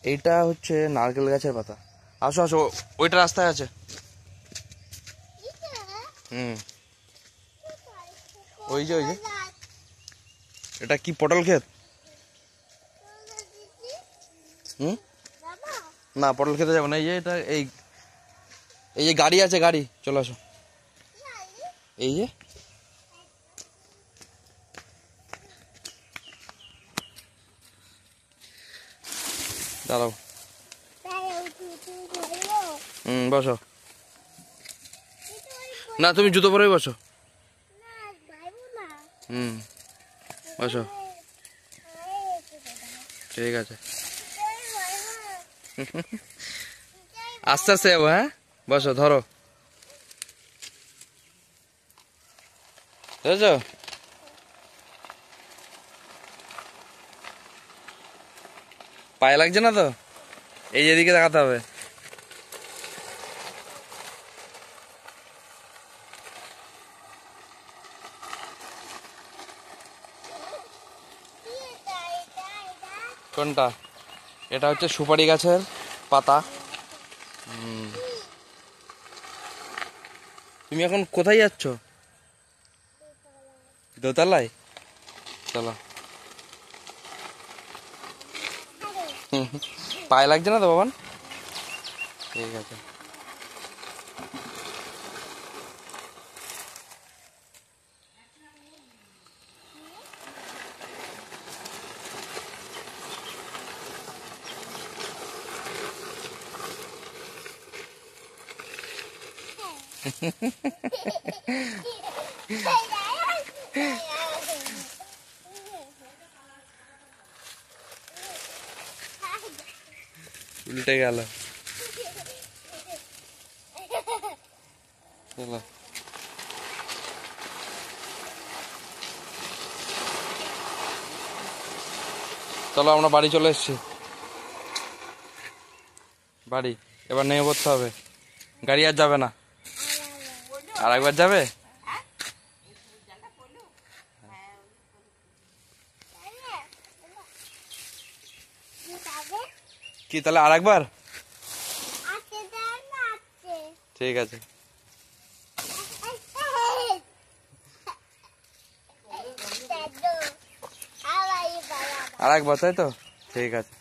এইটা হচ্ছে নারকেল গাছের পাতা। আসো আসো, ওইটা রাস্তায় আছে। ওই যে এটা কি পটল ক্ষেত? না, পটল খেতে যাবো না। এই যে এটা এই যে গাড়ি আছে, গাড়ি, চলে আসো। এই যে দাঁড়াও। বসো। না, তুমি জুতো পরেই বসো। বসো, ঠিক আছে। আস্তে আস্তে যাবো। হ্যাঁ, বসো, ধরো। বুঝেছো? পায়ে লাগছে না তো? এই যেদিকে তাকাতে হবে। কোনটা? এটা হচ্ছে সুপারি গাছের পাতা। তুমি এখন কোথায় যাচ্ছ? দোতলায়, চলো। পায়ে লাগছে না তো বাবান? ঠিক আছে। উল্টে গেল। চলো, চলো, আমরা বাড়ি চলে এসেছি। বাড়ি এবার নেমে পড়তে হবে। গাড়ি আর যাবে না। আর একবার যাবে? কি তাহলে আর একবার? ঠিক আছে। আর একবার, তাই তো? ঠিক আছে।